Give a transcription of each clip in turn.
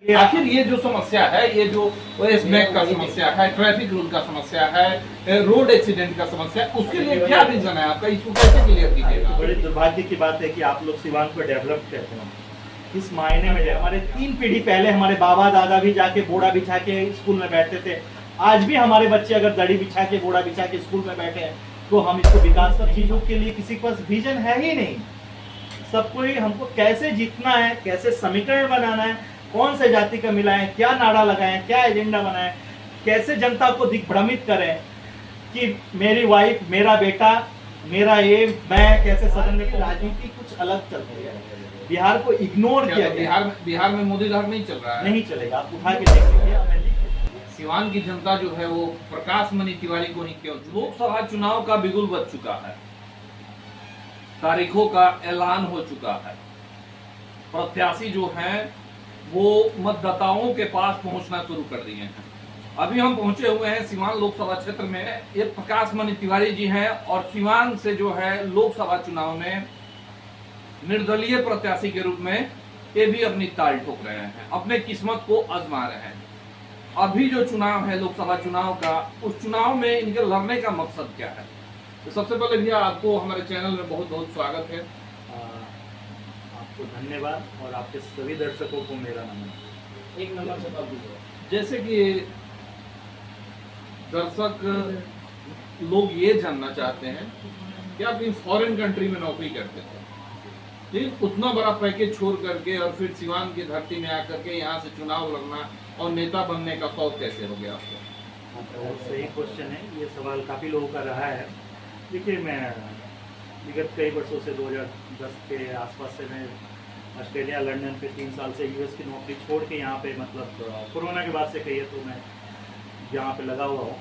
आखिर ये जो समस्या है, ये जो ओएस बैंक का समस्या है, ट्रैफिक रूल का समस्या है, रोड एक्सीडेंट का समस्या है, उसके लिए क्या रीजन है आपका? इसको कैसे क्लियर कीजिएगा? बड़ी दुर्भाग्य की बात है कि आप लोग सिवान को डेवलप करते हैं इस मायने में। हमारे 3 पीढ़ी पहले हमारे बाबा दादा भी जाके बोड़ा बिछा के स्कूल में बैठते थे। आज भी हमारे बच्चे अगर दड़ी बिछा के बोड़ा बिछा के स्कूल में बैठे हैं तो हम इसको विकास सब चीजों के लिए किसी के पास विजन है ही नहीं। सबको ही हमको कैसे जीतना है, कैसे समीकरण बनाना है, कौन से जाति का मिलाएं, क्या नारा लगाएं, क्या एजेंडा बनाएं, कैसे जनता को दिग्भ्रमित करें कि मेरी वाइफ, मेरा बेटा, मेरा ये, मैं कैसे सदन में। राजनीति कुछ अलग चल रही है। बिहार को इग्नोर किया गया। बिहार में मोदी लहर नहीं चल रहा है? नहीं चलेगा, आप उठा के देख लीजिए। सिवान की जनता जो है वो प्रकाश मणि तिवारी को ही क्यों? लोकसभा चुनाव का बिगुल बज चुका है, तारीखों का ऐलान हो चुका है, प्रत्याशी जो हैं वो मतदाताओं के पास पहुंचना शुरू कर दिए हैं। अभी हम पहुंचे हुए हैं सिवान लोकसभा क्षेत्र में। ये प्रकाश मणि तिवारी जी हैं और सिवान से जो है लोकसभा चुनाव में निर्दलीय प्रत्याशी के रूप में ये भी अपनी ताल ठोक रहे हैं, अपने किस्मत को आजमा रहे हैं। अभी जो चुनाव है लोकसभा चुनाव का, उस चुनाव में इनके लड़ने का मकसद क्या है? तो सबसे पहले भैया आपको हमारे चैनल में बहुत बहुत स्वागत है। आपको धन्यवाद और आपके सभी दर्शकों को मेरा नमन। एक नंबर से बात कीजिए। जैसे कि दर्शक लोग ये जानना चाहते हैं कि आप इन फॉरेन कंट्री में नौकरी करते थे, लेकिन उतना बड़ा पैकेज छोड़ करके और फिर सिवान की धरती में आकर के यहाँ से चुनाव लड़ना और नेता बनने का शौक कैसे हो गया आपको? बहुत सही क्वेश्चन है। ये सवाल काफ़ी लोगों का रहा है। देखिए, मैं विगत कई वर्षों से 2010 के आसपास से मैं ऑस्ट्रेलिया, लंदन पे 3 साल से यूएस की नौकरी छोड़ के यहाँ पे, मतलब कोरोना के बाद से कहिए तो मैं यहाँ पे लगा हुआ हूँ।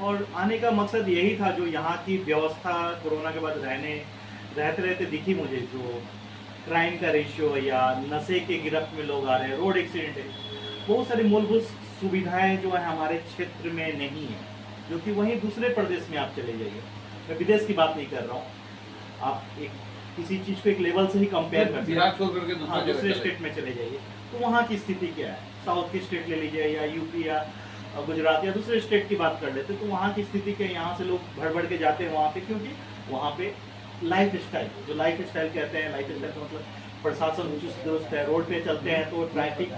और आने का मकसद यही था, जो यहाँ की व्यवस्था कोरोना के बाद रहते रहते दिखी मुझे, जो क्राइम का रेशियो या नशे के गिरफ्त में लोग आ रहे हैं, रोड एक्सीडेंट है, बहुत सारी मूलभूत सुविधाएं जो है हमारे क्षेत्र में नहीं है, जो कि वहीं दूसरे प्रदेश में आप चले जाइए। मैं विदेश की बात नहीं कर रहा हूँ, आप एक किसी चीज़ को एक लेवल से ही कंपेयर कर बिहार छोड़ करके दूसरे स्टेट में चले जाइए तो वहाँ की स्थिति क्या है। साउथ की स्टेट ले लीजिए या यूपी या गुजरात या दूसरे स्टेट की बात कर लेते तो वहाँ की स्थिति क्या है। यहाँ से लोग भर भर के जाते हैं वहाँ पे, क्योंकि वहाँ पे लाइफ स्टाइल, जो लाइफ स्टाइल कहते हैं, लाइफ स्टाइल का मतलब प्रशासन चुस्त दुरुस्त है, रोड पे चलते हैं तो ट्रैफिक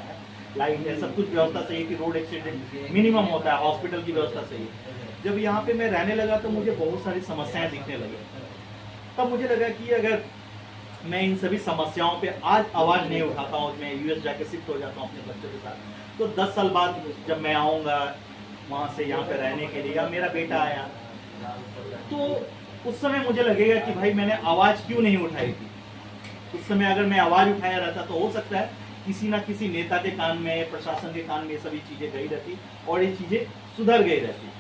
लाइट है, सब कुछ व्यवस्था सही है कि रोड एक्सीडेंट मिनिमम होता है, हॉस्पिटल की व्यवस्था सही है। जब यहाँ पे मैं रहने लगा तो मुझे बहुत सारी समस्याएं दिखने लगी। तब मुझे लगा कि अगर मैं इन सभी समस्याओं पे आज आवाज़ नहीं उठाता हूँ, मैं यूएस जाके शिफ्ट हो जाता हूँ अपने बच्चों के साथ, तो 10 साल बाद जब मैं आऊँगा वहाँ से यहाँ पे रहने के लिए, या मेरा बेटा आया, तो उस समय मुझे लगेगा कि भाई मैंने आवाज़ क्यों नहीं उठाई थी। उस समय अगर मैं आवाज़ उठाया रहता तो हो सकता है किसी ना किसी नेता के कान में, प्रशासन के कान में ये सभी चीज़ें गई रहती और ये चीज़ें सुधर गई रहती।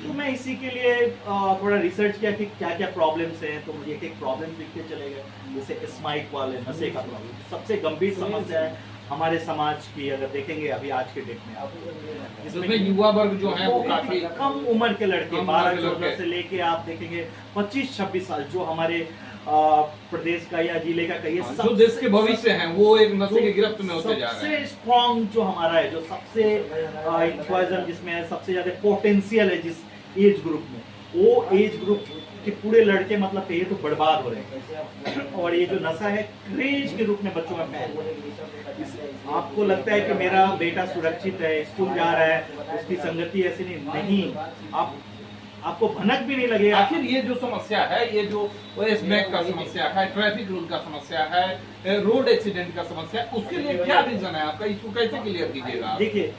तो मैं इसी के लिए थोड़ा रिसर्च किया कि क्या क्या प्रॉब्लम्स हैं। तो मुझे एक प्रॉब्लम दिखते चले गए, जैसे स्माइक वाले नशे का प्रॉब्लम सबसे गंभीर समस्या है हमारे समाज की। अगर देखेंगे अभी आज के डेट में, इसमें युवा वर्ग जो है वो काफी कम उम्र के लड़के, 12-14 से लेके आप देखेंगे 25-26 साल, जो हमारे प्रदेश का या जिले का कहिए, जो देश के भविष्य हैं, वो एक नशे के गिरफ्त में होते जा रहे हैं। सबसे स्ट्रॉन्ग जो हमारा है, जो सबसे इंथुसियाज्म जिसमें सबसे ज्यादा पोटेंशियल है जिस एज ग्रुप में, वो एज ग्रुप के पूरे लड़के मतलब ये तो बर्बाद हो रहे हैं। और ये जो नशा है क्रेज के रूप में बच्चों में फैल रहा है। आपको लगता है कि मेरा बेटा सुरक्षित है, स्कूल जा रहा है, उसकी संगति ऐसी नहीं, आपको भनक भी नहीं लगेगा। आखिर ये जो समस्या है, ये जो ओएस बैंक का समस्या है, ट्रैफिक रूल का समस्या है, रोड एक्सीडेंट का समस्या, उसके लिए क्या रीजन है आपका? इसको कैसे क्लियर कीजिएगा? देखिए,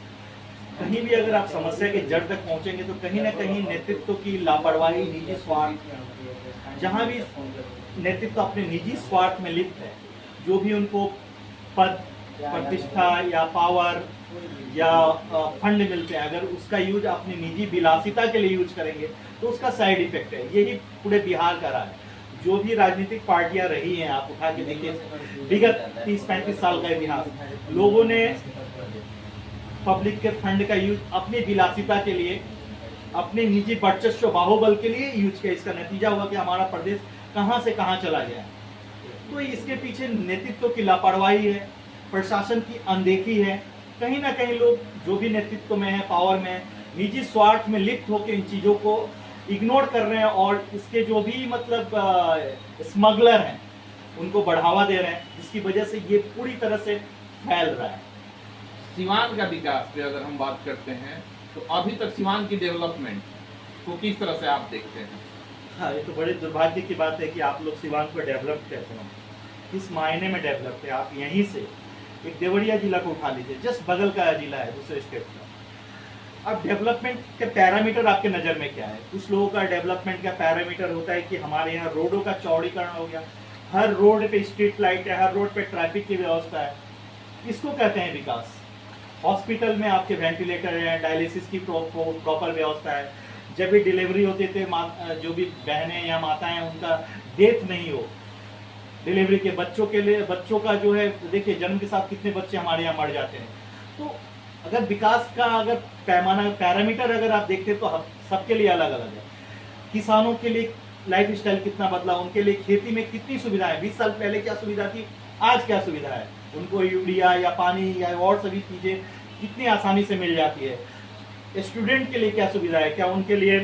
कहीं भी अगर आप समस्या के जड़ तक पहुंचेंगे तो कहीं ना कहीं नेतृत्व की लापरवाही, निजी स्वार्थ, जहां भी नेतृत्व अपने निजी स्वार्थ में लिप्त है, जो भी उनको पद, प्रतिष्ठा या पावर या फंड मिलते हैं, अगर उसका यूज अपनी निजी विलासिता के लिए यूज करेंगे तो उसका साइड इफेक्ट है। यही पूरे बिहार का रहा है। जो भी राजनीतिक पार्टियां रही हैं, आप उठा के देखिए, विगत 30-35 साल का इतिहास, लोगों ने पब्लिक के फंड का यूज अपनी विलासिता के लिए, अपने निजी वर्चस्व बाहुबल के लिए यूज किया। इसका नतीजा हुआ कि हमारा प्रदेश कहां से कहां चला गया। तो इसके पीछे नेतृत्व की लापरवाही है, प्रशासन की अनदेखी है, कहीं ना कहीं लोग जो भी नेतृत्व में है, पावर में है, निजी स्वार्थ में लिप्त होकर इन चीज़ों को इग्नोर कर रहे हैं और इसके जो भी मतलब स्मगलर हैं उनको बढ़ावा दे रहे हैं, जिसकी वजह से ये पूरी तरह से फैल रहा है। सीवान का विकास पे अगर हम बात करते हैं तो अभी तक सीवान की डेवलपमेंट को किस तरह से आप देखते हैं? हाँ, ये तो बड़े दुर्भाग्य की बात है कि आप लोग सिवान को डेवलप कहते हैं। किस मायने में डेवलप है? आप यहीं से एक देवरिया जिला को उठा लीजिए, जस्ट बगल का जिला है दूसरे स्टेट का। अब डेवलपमेंट के पैरामीटर आपके नज़र में क्या है? कुछ लोगों का डेवलपमेंट का पैरामीटर होता है कि हमारे यहाँ रोडों का चौड़ीकरण हो गया, हर रोड पे स्ट्रीट लाइट है, हर रोड पे ट्रैफिक की व्यवस्था है, इसको कहते हैं विकास। हॉस्पिटल में आपके वेंटिलेटर है, डायलिसिस की प्रॉपर व्यवस्था है, जब भी डिलीवरी होती थे जो भी बहनें या माताएं उनका डेथ नहीं हो, डिलीवरी के बच्चों के लिए, बच्चों का जो है देखिए जन्म के साथ कितने बच्चे हमारे यहाँ मर जाते हैं। तो अगर विकास का अगर पैमाना पैरामीटर अगर आप देखते तो सबके लिए अलग अलग है। किसानों के लिए लाइफ स्टाइल कितना बदला, उनके लिए खेती में कितनी सुविधाएं, 20 साल पहले क्या सुविधा थी, आज क्या सुविधा है, उनको यूरिया या पानी या और सभी चीज़ें कितनी आसानी से मिल जाती है। स्टूडेंट के लिए क्या सुविधा है, क्या उनके लिए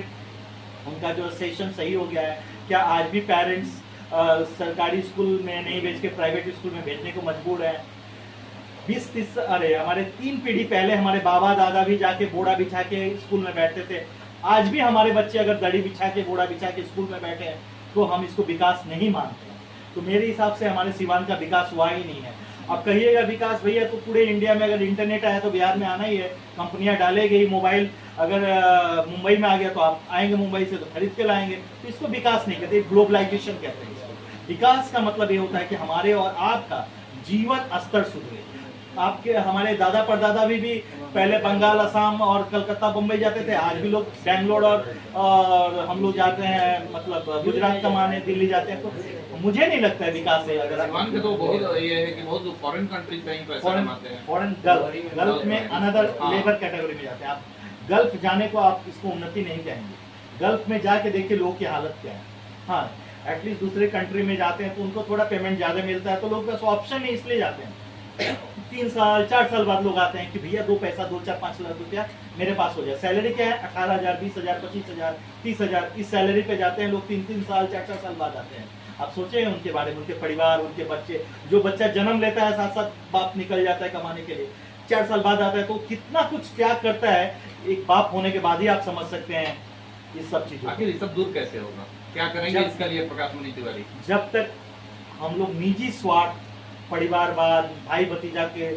उनका जो सेशन सही हो गया है, क्या आज भी पेरेंट्स सरकारी स्कूल में नहीं भेज के प्राइवेट स्कूल में भेजने को मजबूर है। 20-30 अरे हमारे 3 पीढ़ी पहले हमारे बाबा दादा भी जाके बोड़ा बिछा के स्कूल में बैठते थे। आज भी हमारे बच्चे अगर दड़ी बिछा के बोड़ा बिछा के स्कूल में बैठे हैं तो हम इसको विकास नहीं मानते। तो मेरे हिसाब से हमारे सीवान का विकास हुआ ही नहीं है। अब कहिएगा विकास भैया तो पूरे इंडिया में अगर इंटरनेट आया तो बिहार में आना ही है, कंपनियां डालेगी, मोबाइल अगर मुंबई में आ गया तो आप आएंगे मुंबई से तो खरीद के लाएंगे। तो इसको विकास नहीं कहते, ग्लोबलाइजेशन कहते हैं इसको। विकास का मतलब ये होता है कि हमारे और आपका जीवन स्तर सुधरे। आपके हमारे दादा परदादा भी पहले बंगाल, असम और कलकत्ता, बम्बई जाते थे, आज भी लोग बेंगलोर और हम लोग जाते हैं मतलब गुजरात कमाने, दिल्ली जाते हैं। तो मुझे नहीं लगता है विकास है। अगर सीवान के तो बहुत ये है कि बहुत फॉरेन कंट्रीज में ही पैसा कमाते हैं, फॉरेन गल्फ में अनदर लेबर कैटेगरी में जाते हैं। आप गल्फ जाने को आप इसको उन्नति नहीं कहेंगे। गल्फ में जाके देखिए लोगों की हालत क्या है। हाँ, एटलीस्ट दूसरे कंट्री में जाते हैं तो उनको थोड़ा पेमेंट ज़्यादा मिलता है, तो लोग बस ऑप्शन नहीं इसलिए जाते हैं। 3 साल 4 साल बाद लोग आते हैं कि भैया 2 पैसा 2, 4, 5 लाख रुपया मेरे पास हो जाए। सैलरी क्या है? 18,000, 20,000, 25,000, 30,000। इस सैलरी पे जाते हैं लोग, 3-3 साल 4-4 साल बाद आते हैं। आप सोचे उनके बारे में, उनके परिवार, उनके बच्चे। जो बच्चा जन्म लेता है साथ साथ बाप निकल जाता है कमाने के लिए, 4 साल बाद आता है, तो कितना कुछ त्याग करता है एक बाप होने के बाद ही आप समझ सकते हैं इस सब चीजों। आखिर ये सब दूर कैसे होगा? क्या करेंगे इसका लिए प्रकाश मणि तिवारी? जब तक हम लोग निजी स्वार्थ, परिवारवाद, भाई भतीजा के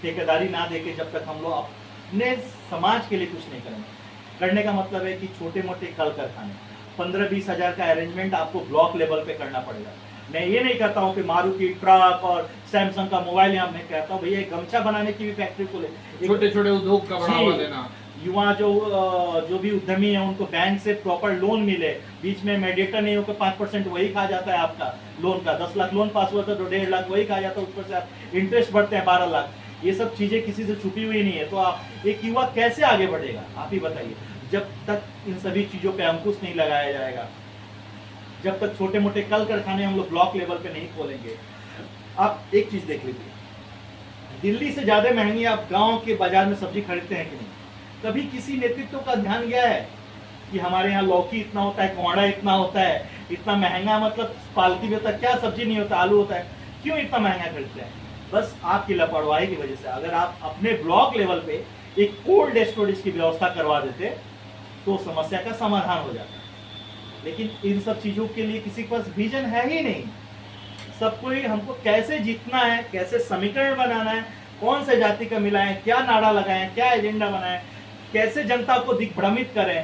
ठेकेदारी ना देके जब तक हम लोग अपने समाज के लिए कुछ नहीं करेंगे। करने का मतलब है कि छोटे मोटे कल कारखाने 15-20 हज़ार का अरेंजमेंट आपको ब्लॉक लेवल पे करना पड़ेगा। मैं ये नहीं कहता हूँ कि मारुति ट्रक और सैमसंग का मोबाइल, यहाँ मैं कहता हूँ भैया गमछा बनाने की भी फैक्ट्री खोले, छोटे छोटे उद्योग का बढ़ावा देना, युवा जो भी उद्यमी है उनको बैंक से प्रॉपर लोन मिले, बीच में मेडिएटर नहीं हो कि 5% वही खा जाता है आपका लोन का। 10 लाख लोन पास हुआ था तो 1.5 लाख वही खा जाता है, ऊपर से आप इंटरेस्ट बढ़ते हैं 12 लाख। ये सब चीजें किसी से छुपी हुई नहीं है। तो आप एक युवा कैसे आगे बढ़ेगा आप ही बताइए, जब तक इन सभी चीजों पे अंकुश नहीं लगाया जाएगा, जब तक छोटे मोटे कल कारखाने हम लोग ब्लॉक लेवल पे नहीं खोलेंगे। आप एक चीज देख लीजिए, दिल्ली से ज्यादा महंगी आप गांव के बाजार में सब्जी खरीदते हैं कि नहीं? कभी किसी नेतृत्व का ध्यान गया है कि हमारे यहाँ लौकी इतना होता है, कोहड़ा इतना होता है, इतना महंगा, मतलब पालकी में तक क्या सब्जी नहीं होता, आलू होता है, क्यों इतना महंगा खरीदते हैं? बस आपकी लापरवाही की वजह से। अगर आप अपने ब्लॉक लेवल पे एक कोल्ड स्टोरेज की व्यवस्था करवा देते तो समस्या का समाधान हो जाता। लेकिन इन सब चीजों के लिए किसी के पास विजन है ही नहीं। सबको ही हमको कैसे जीतना है, कैसे समीकरण बनाना है, कौन से जाति का मिलाएं, क्या नारा लगाएं, क्या एजेंडा बनाएं, कैसे जनता को दिग्भ्रमित करें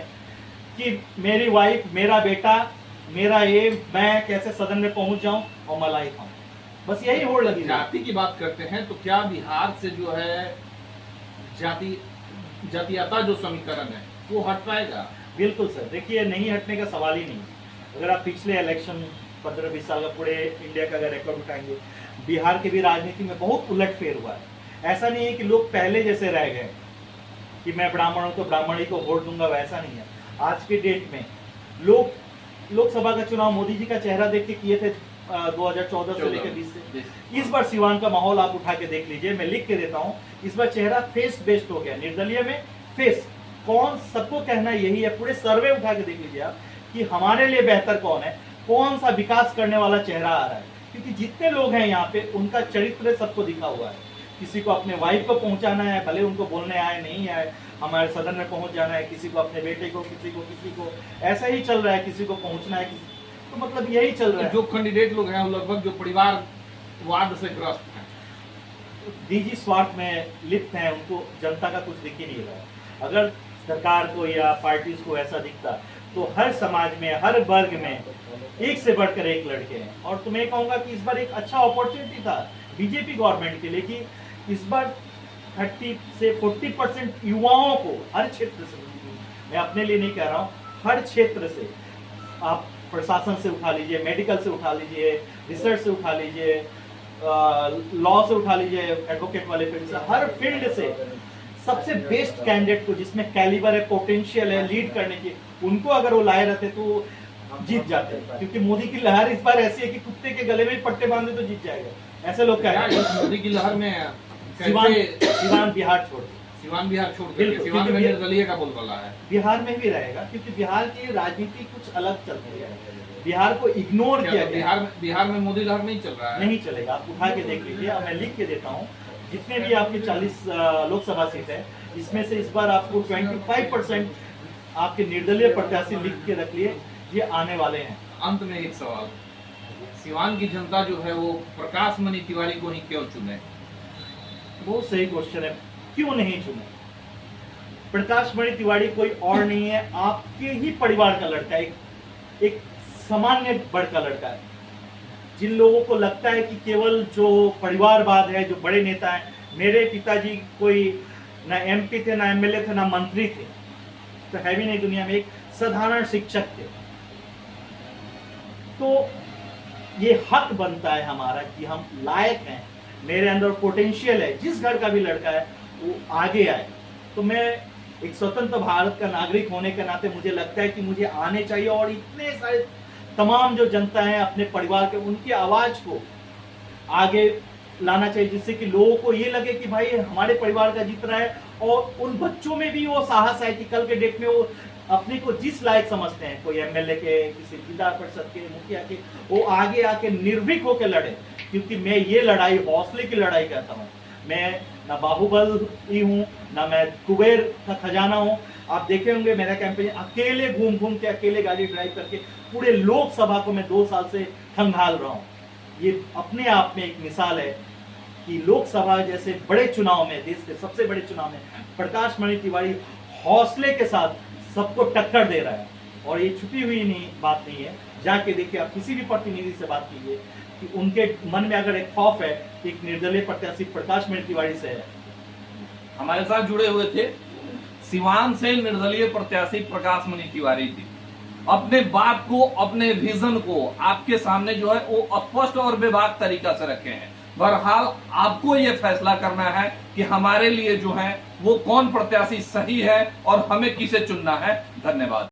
कि मेरी वाइफ, मेरा बेटा, मेरा ये, मैं कैसे सदन में पहुंच जाऊं और मलाई खाऊं। बस यही होड़ लगी। जाति की बात करते हैं तो क्या बिहार से जो है जातीयता जो समीकरण है वो हट पाएगा? बिल्कुल सर, देखिए नहीं हटने का सवाल ही नहीं। अगर आप पिछले इलेक्शन 15-20 साल का पूरे इंडिया का अगर रिकॉर्ड उठाएंगे, बिहार के भी राजनीति में बहुत उलटफेर हुआ है। ऐसा नहीं है कि लोग पहले जैसे रह गए कि मैं ब्राह्मण हूं तो ब्राह्मण ही को वोट दूंगा, वैसा नहीं है। आज के डेट में लोग लोकसभा का चुनाव मोदी जी का चेहरा देख के किए थे 2014 से लेकर 20 से। इस बार सिवान का माहौल आप उठा के देख लीजिए, मैं लिख के देता हूँ। इस बार चेहरा फेस बेस्ड हो गया, निर्दलीय में फेस कौन, सबको कहना यही है। पूरे सर्वे उठा के देख लीजिए आप कि हमारे लिए बेहतर कौन है, कौन सा विकास करने वाला चेहरा आ रहा है। क्योंकि जितने लोग हैं यहाँ पे उनका चरित्र सबको दिखा हुआ है। किसी को अपने वाइफ को पहुंचाना है, भले उनको बोलने आए नहीं आए, हमारे सदन में पहुंच जाना है, किसी को अपने बेटे को, किसी को ऐसा ही चल रहा है, किसी को पहुंचना है, तो मतलब यही चल रहा है। जो कैंडिडेट लोग हैं लगभग जो परिवारवाद से ग्रस्त हैं, निजी स्वार्थ में लिप्त हैं, उनको जनता का कुछ दिख ही नहीं रहा है। अगर सरकार को या पार्टीज को ऐसा दिखता तो हर समाज में, हर वर्ग में एक से बढ़कर एक लड़के हैं। और तो मैं कहूँगा कि इस बार एक अच्छा अपॉर्चुनिटी था बीजेपी गवर्नमेंट के लिए कि इस बार 30 से 40% युवाओं को हर क्षेत्र से, मैं अपने लिए नहीं कह रहा हूँ, हर क्षेत्र से, आप प्रशासन से उठा लीजिए, मेडिकल से उठा लीजिए, रिसर्च से उठा लीजिए, लॉ से उठा लीजिए, एडवोकेट वाले फील्ड से, हर फील्ड से सबसे बेस्ट कैंडिडेट को, जिसमें कैलिबर है, पोटेंशियल है लीड करने की, उनको अगर वो लाए रहते तो जीत जाते। क्योंकि मोदी की लहर इस बार ऐसी है कि कुत्ते के गले में पट्टे बांधे तो जीत जाएगा, ऐसे लोग कह रहे हैं। मोदी की लहर में सिवान बिहार छोड़ सिवान में निर्दलीय का बोलबाला है, बिहार में भी रहेगा। क्योंकि बिहार की राजनीति कुछ अलग चल रही है, बिहार को इग्नोर किया गया। बिहार में मोदी लहर नहीं चल रहा है, नहीं चलेगा। आप उठा के देख लीजिए, मैं लिख के देता हूँ। जितने भी आपके 40 लोकसभा सीट है, इसमें से इस बार आपको 25% आपके निर्दलीय प्रत्याशी लिख के रख लिए, ये आने वाले हैं। अंत में एक सवाल, सिवान की जनता जो है वो प्रकाश मणि तिवारी को ही क्यों चुने? बहुत सही क्वेश्चन है, क्यों नहीं चुने? प्रकाश मणि तिवारी कोई और नहीं है, आपके ही परिवार का लड़का है, एक सामान्य वर्ग का लड़का है। जिन लोगों को लगता है कि केवल जो परिवारवाद है, जो बड़े नेता हैं, मेरे पिताजी कोई ना एमपी थे, ना एमएलए थे, ना मंत्री थे, तो है भी नहीं दुनिया में, एक साधारण शिक्षक थे। तो ये हक बनता है हमारा कि हम लायक हैं, मेरे अंदर पोटेंशियल है, जिस घर का भी लड़का है वो आगे आए। तो मैं एक स्वतंत्र भारत का नागरिक होने के नाते मुझे लगता है कि मुझे आने चाहिए, और इतने सारे तमाम जो जनता है अपने परिवार के, उनकी आवाज को आगे लाना चाहिए, जिससे कि लोगों को ये लगे कि भाई हमारे परिवार का जीत रहा है। और उन बच्चों में भी वो साहस है कि कल के डेट में वो अपने को जिस लायक समझते हैं, कोई एमएलए के, किसी जिला परिषद के, मुखिया के, वो आगे आके निर्भीक होकर लड़े। क्योंकि मैं ये लड़ाई हौसले की लड़ाई कहता हूँ। मैं ना बाहुबली हूँ, ना मैं कुबेर का खजाना हूँ। आप देखे होंगे मेरा कैंपेन, अकेले घूम घूम के, अकेले गाड़ी ड्राइव करके पूरे लोकसभा को मैं 2 साल से खंगाल रहा हूँ। ये अपने आप में एक मिसाल है कि लोकसभा जैसे बड़े चुनाव में, देश के सबसे बड़े चुनाव में, प्रकाश मणि तिवारी हौसले के साथ सबको टक्कर दे रहा है। और ये छुपी हुई बात नहीं है, जाके देखिए, आप किसी भी प्रतिनिधि से बात कीजिए कि उनके मन में अगर एक खौफ है, एक निर्दलीय प्रत्याशी प्रकाश मणि तिवारी से है। हमारे साथ जुड़े हुए थे सिवान से निर्दलीय प्रत्याशी प्रकाश मणि तिवारी जी। अपने बात को, अपने विजन को आपके सामने जो है वो स्पष्ट और बेबाक तरीका से रखे हैं। बहरहाल आपको ये फैसला करना है कि हमारे लिए जो है वो कौन प्रत्याशी सही है और हमें किसे चुनना है। धन्यवाद।